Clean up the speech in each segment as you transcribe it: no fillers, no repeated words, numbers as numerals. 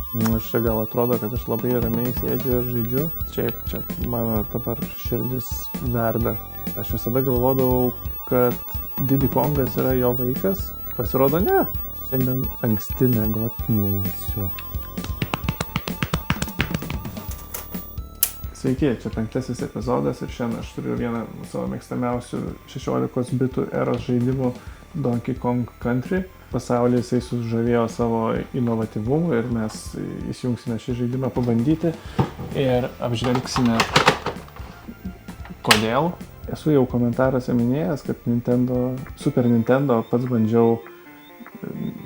Aš čia gal atrodo, kad aš labai ramiai sėdžiu ir žaidžiu. Čia mano dabar širdis verda. Aš visada galvodavau, kad Diddy Kongas yra jo vaikas. Pasirodo, ne. Šiandien anksti miegot neįsiu. Sveiki, čia 5 epizodas ir šiandien aš turiu vieną savo mėgstamiausių 16 bitų eros žaidimų Donkey Kong Country. Pasaulyje jisai sužavėjo savo inovatyvumu ir mes įsijungsime šį žaidimą pabandyti ir apžvelgsime kodėl. Esu jau komentaruose minėjęs, kad Super Nintendo pats bandžiau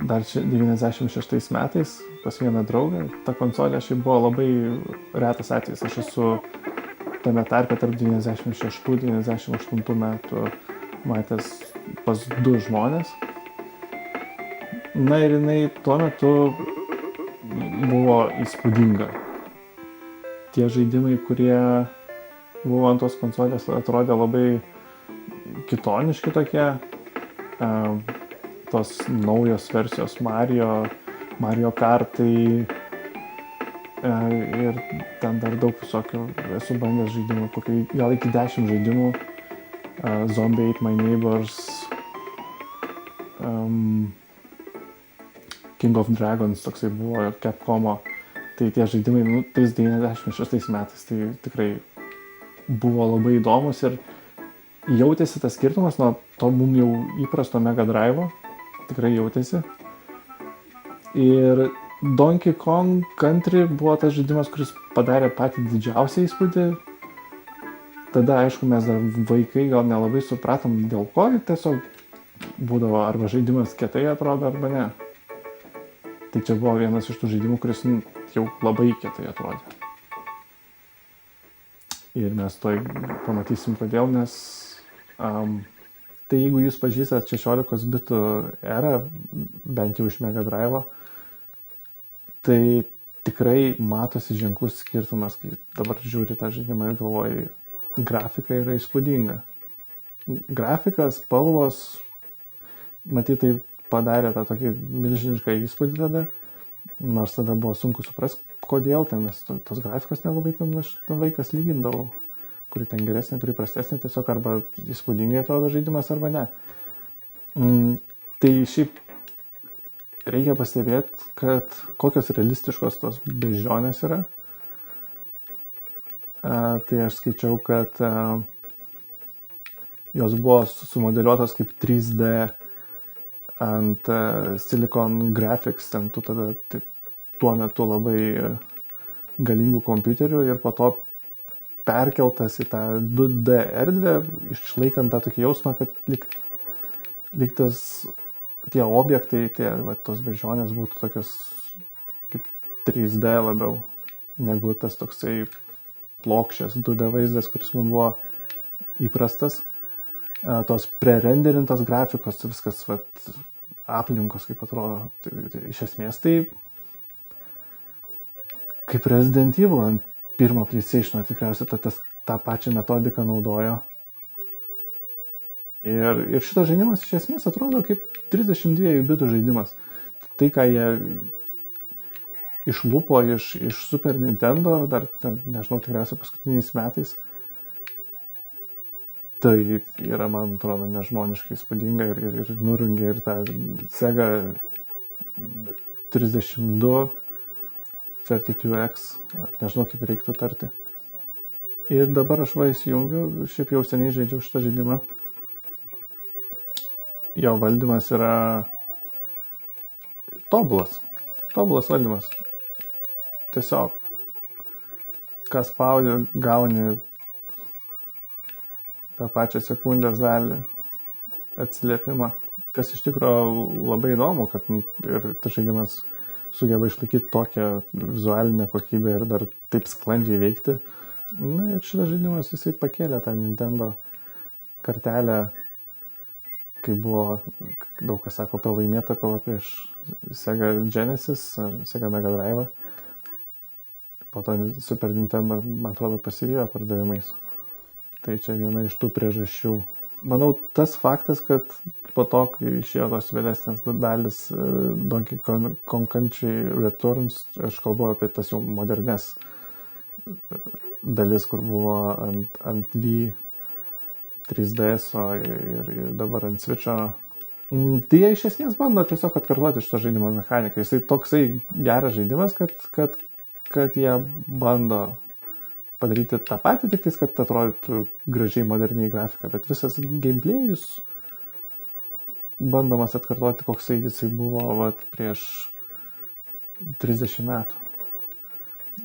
dar 96 metais pas vieną draugą. Ta konsolė šiaip buvo labai retas atvejis. Aš esu tame tarpe tarp 96-98 metų matęs pas 2 žmonės. Na ir jinai tuo metu buvo įspūdinga. Tie žaidimai, kurie buvo ant tos konsolės, atrodė labai kitoniški tokie. Tos naujos versijos Mario Kartai ir ten dar daug visokių. Esu bandęs žaidimų, gal iki 10 žaidimų. Zombie Ate My Neighbors, King of Dragons toksai buvo, Capcomo. Tai tie žaidimai, tais 96 metais, tai tikrai buvo labai įdomus ir jautėsi tas skirtumas nuo to mums jau įprasto Mega Drive'o. Tikrai jautėsi. Ir Donkey Kong Country buvo tas žaidimas, kuris padarė patį didžiausią įspūdį. Tada, aišku, mes dar vaikai gal nelabai supratom dėl ko, tiesiog būdavo arba žaidimas kietai atrodo, arba ne. Tai čia buvo vienas iš tų žaidimų, kuris jau labai kietai atrodė. Ir mes toj pamatysim kodėl, nes tai jeigu jūs pažįstat 16 bitų erą, bent jau iš Mega Drive'o, tai tikrai matosi ženklus skirtumas, kai dabar žiūri tą žaidimą ir galvoji, grafika yra įspūdinga. Grafikas, spalvos, matyt, tai padarė tą tokį milžinišką įspūdį tada, nors tada buvo sunku suprasti, kodėl ten, nes tos grafikos nelabai ten vaikas lygindavau, kuri ten geresnė, kuri prastesnė, tiesiog arba įspūdingai atrodo žaidimas, arba ne. Tai šiaip reikia pastebėti, kad kokios realistiškos tos beždžionės yra. Tai aš skaičiau, kad jos buvo sumodeliuotos kaip 3D ant Silicon Graphics, ten tada tuo metu labai galingų kompiuterių ir po to perkeltas į tą 2D erdvę, išlaikant tą tokį jausmą, kad lyg tas tie objektai, tos beždžionės būtų tokios kaip 3D labiau, negu tas toksai plokščias 2D vaizdas, kuris mums buvo įprastas. Tos prerenderintos grafikos, viskas aplinkos, kaip atrodo. Tai iš esmės tai kaip Resident Evil ant pirmo PlayStation tikriausiai tą pačią metodiką naudojo. Ir šitas žaidimas iš esmės atrodo kaip 32 bitų žaidimas. Tai, ką jie išlupo iš Super Nintendo, dar, nežinau, tikriausiai paskutiniais metais, tai yra, man atrodo, nežmoniškai įspūdinga ir nurungė ir tą Sega 32, 32X, nežinau, kaip reiktų tarti. Ir dabar aš įsijungiu, šiaip jau seniai žaidžiau šitą žaidimą. Jo valdymas yra tobulas valdymas. Tiesiog, ką spaudi, gauni tą pačią sekundės dalį atsiliepimą. Kas iš tikrųjų labai įdomu, kad ir tas žaidimas sugeba išlaikyti tokią vizualinę kokybę ir dar taip sklandžiai veikti. Na ir šitas žaidimas jisai pakėlė tą Nintendo kartelę, kai buvo, daug kas sako, pralaimėta kova prieš Sega Genesis ar Sega Mega Drive'ą. Po to Super Nintendo, man atrodo, pasivijo pardavimais. Tai čia viena iš tų priežasčių. Manau, tas faktas, kad po to, kai išėjo tos vėlesnės dalis Donkey Kong Country Returns, aš kalbu apie tas jau modernes dalis, kur buvo ant Wii 3DS ir dabar ant Switch'o. Tai jie iš esmės bando tiesiog atkartoti šitą žaidimo mechaniką. Jisai toksai geras žaidimas, kad jie bando padaryti tą patį, tik tais, kad atrodytų gražiai moderniai grafika, bet visas gameplay'us bandomas atkartoti, koksai jisai buvo prieš 30 metų.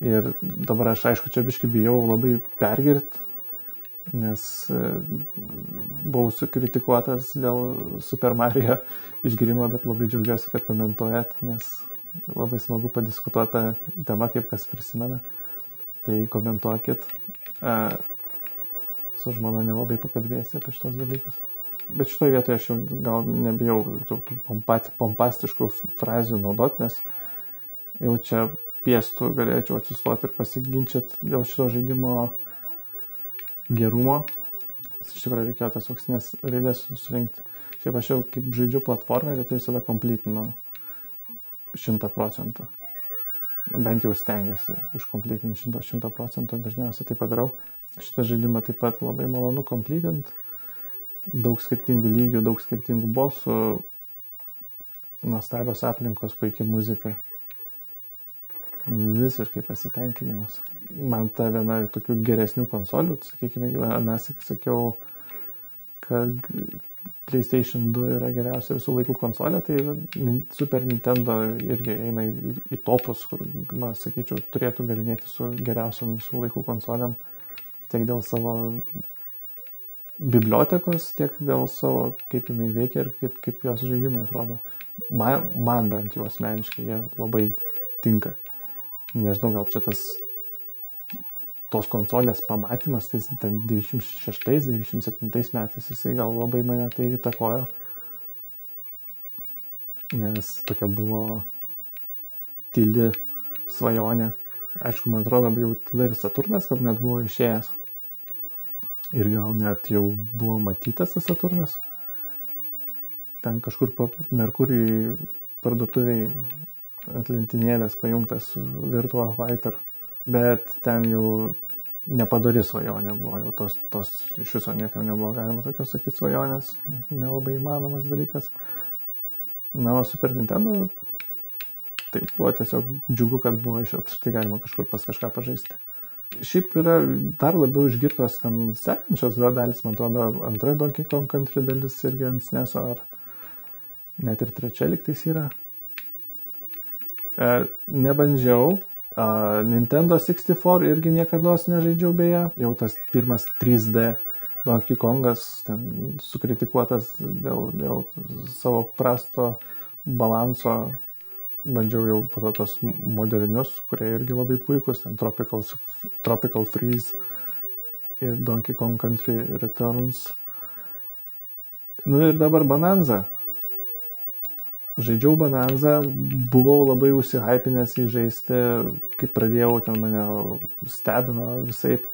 Ir dabar aš aišku, čia biškį bijau labai pergirti, nes buvau sukritikuotas dėl Super Mario išgirimo, bet labai džiaugiuosi, kad komentuojat, nes labai smagu padiskutuoti tą temą, kaip kas prisimena. Tai komentuokit. Su žmona nelabai pakalbėsi apie šitos dalykus. Bet šitoje vietoje aš jau gal nebijau tų pompastiškų frazių naudot, nes jau čia piestų galėčiau atsistoti ir pasiginčyti dėl šito žaidimo gerumo. Iš tikrųjų reikėjo tas auksinės raidės surinkti. Šiaip aš jau kaip žaidžiu platformerį, tai visada komplytinu 100%. Bent jau stengiuosi užkomplytinti 100%, dažniausiai tai padarau. Šitą žaidimą taip pat labai malonu komplytinti. Daug skirtingų lygių, daug skirtingų bossų, nuostabios aplinkos, puikia muzika. Visiškai pasitenkinimas. Man ta viena tokių geresnių konsolių, sakykime, mes sakiau, kad PlayStation 2 yra geriausia visų laikų konsolė, tai Super Nintendo irgi eina į topus, kur, sakyčiau, turėtų galinėti su geriausiam visų laikų konsoliam, tiek dėl savo bibliotekos, tiek dėl savo, kaip jinai veikia ir kaip jos žaidimai atrodo. Man bent jau asmeniškai jie labai tinka. Nežinau, gal čia tos konsolės pamatymas, tai ten 96-97 metais jisai gal labai mane tai įtakojo, nes tokia buvo tyli svajonė. Aišku, man atrodo, jau tada ir Saturnas, kad net buvo išėjęs. Ir gal net jau buvo matytas tas Saturnas. Ten kažkur po Merkurijai parduotuviai ant lentynėlės pajungtas Virtua Fighter, bet ten jau nepadori svajonė buvo, jau tos iš viso niekam nebuvo galima tokios sakyti svajonės, nelabai įmanomas dalykas. Na, o Super Nintendo, tai buvo tiesiog džiugu, kad buvo apskritai galima kažkur pas kažką pažaisti. Šiaip yra dar labiau išgirtos ten sekančios dalis, man atrodo, antra Donkey Kong Country dalis irgi ant SNES'o, ar net ir trečia lygtais yra. Nebandžiau. Nintendo 64 irgi niekada nežaidžiau beje. Jau tas pirmas 3D Donkey Kongas ten sukritikuotas dėl savo prasto balanso. Bandžiau jau po to tos modernius, kurie irgi labai puikus. Ten Tropical Freeze ir Donkey Kong Country Returns. Nu ir dabar Bonanza. Žaidžiau Bonanza, buvau labai užsihypinęs jį žaisti, kai pradėjau, ten mane stebino visaip.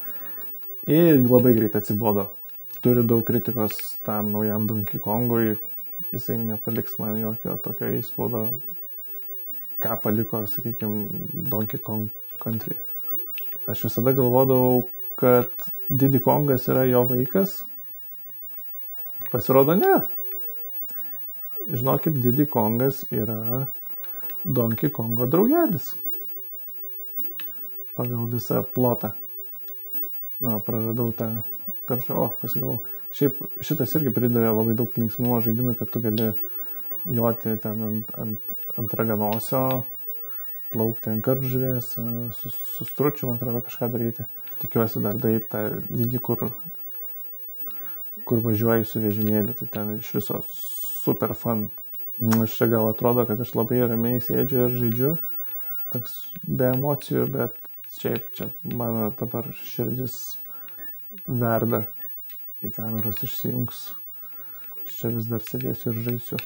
Ir labai greit atsibodo. Turiu daug kritikos tam naujam Donkey Kongui, jisai nepaliks man jokio tokio įspaudo, ką paliko, sakykime, Donkey Kong Country. Aš visada galvodavau, kad Diddy Kongas yra jo vaikas. Pasirodo, ne. Žinokit, Diddy Kongas yra Donkey Kongo draugelis. Pagal visą plotą. Na, praradau tą karžą. Pasigavau. Šiaip šitas irgi pridavė labai daug linksmumo žaidimui, kad tu gali joti ten ant raganosio, plaukti ant karžuvės, su stručiu, man atrodo, kažką daryti. Tikiuosi dar daryti tą lygį, kur važiuoji su vežimėliu, tai ten iš viso super fun. Aš čia gal atrodo, kad aš labai ramiai sėdžiu ir žaidžiu, toks be emocijų, bet šiaip čia mano dabar širdis verda, kai kameros išsijungs. Aš čia vis dar sėdėsiu ir žaisiu.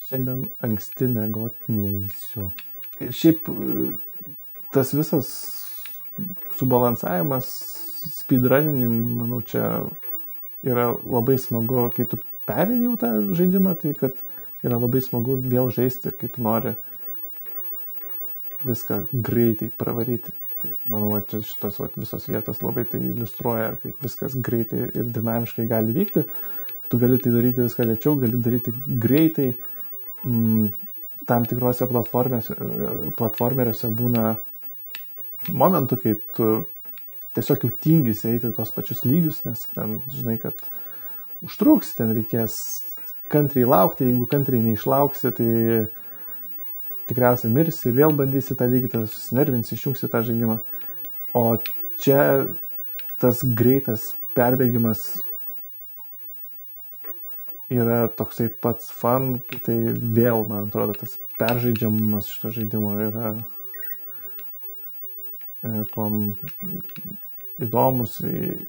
Šiandien anksti miegot neisiu. Šiaip tas visas subalansavimas, speedrunning, manau, čia yra labai smagu, kai tu perėjai jau tą žaidimą, tai kad yra labai smagu vėl žaisti, kai tu nori viską greitai pravaryti. Tai, manau, va, čia šitos va, visos vietos labai tai iliustruoja, kaip viskas greitai ir dinamiškai gali vykti. Tu gali tai daryti viską lėčiau, gali daryti greitai. Tam tikrose platformeriuose būna momentų, kai tu tiesiog jau tingisi eiti tos pačius lygius, nes ten žinai, kad užtruks, ten reikės kantriai laukti, jeigu kantriai neišlauksi, tai tikriausiai mirsi ir vėl bandysi tą lygį, tada susinervinsi, išjungsi tą žaidimą. O čia tas greitas perbėgimas yra toksai pats fun, tai vėl, man atrodo, tas peržaidžiamumas šito žaidimo yra tuom įdomus.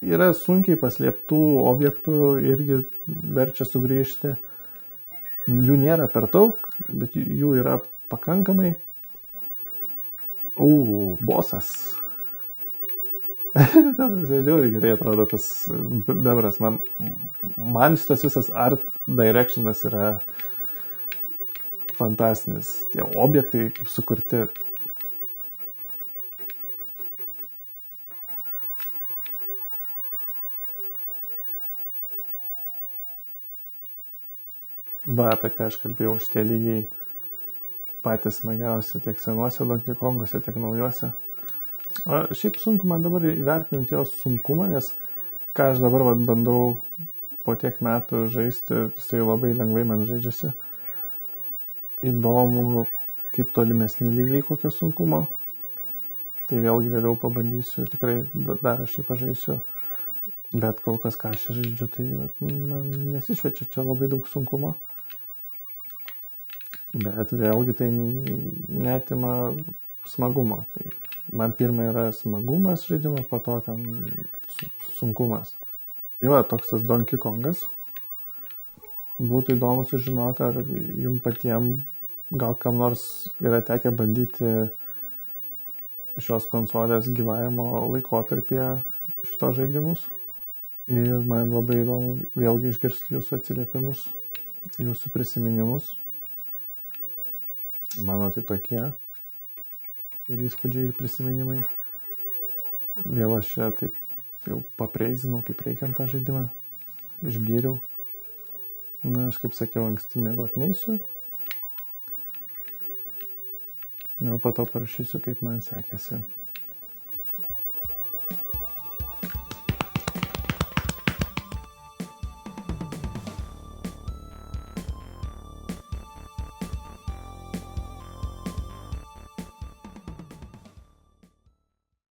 Yra sunkiai paslėptų objektų, irgi verčia sugrįžti. Jų nėra per daug, bet jų yra pakankamai. Bosas. Žiauriai gerai atrodo tas bebras. Man šitas visas art directionas yra fantastinis. Tie objektai sukurti. Va, apie ką aš kalbėjau, šitie lygiai patys smagiausi tiek senuose Donkey Konguose, tiek naujuose. O šiaip sunku man dabar įvertinti jos sunkumą, nes ką aš dabar bandau po tiek metų žaisti, jisai labai lengvai man žaidžiasi. Įdomu, kaip tolimesni lygiai kokio sunkumo. Tai vėlgi vėliau pabandysiu, tikrai dar aš jį pažaisiu. Bet kol kas ką aš žaidžiu, tai man nesišvečia čia labai daug sunkumo. Bet vėlgi tai netima smagumo. Tai man pirma yra smagumas žaidimas, po to ten sunkumas. Tai va, toks tas Donkey Kongas. Būtų įdomu sužinoti, ar jums patiems, gal kam nors yra tekę bandyti šios konsolės gyvavimo laikotarpyje šitos žaidimus. Ir man labai įdomu vėlgi išgirsti jūsų atsiliepimus, jūsų prisiminimus. Mano tai tokie ir įspūdžiai ir prisiminimai. Vėl aš čia taip jau papreizinau, kaip reikiant tą žaidimą. Išgyriau. Na, aš kaip sakiau, anksti miegot neisiu. Na, po to parašysiu, kaip man sekėsi.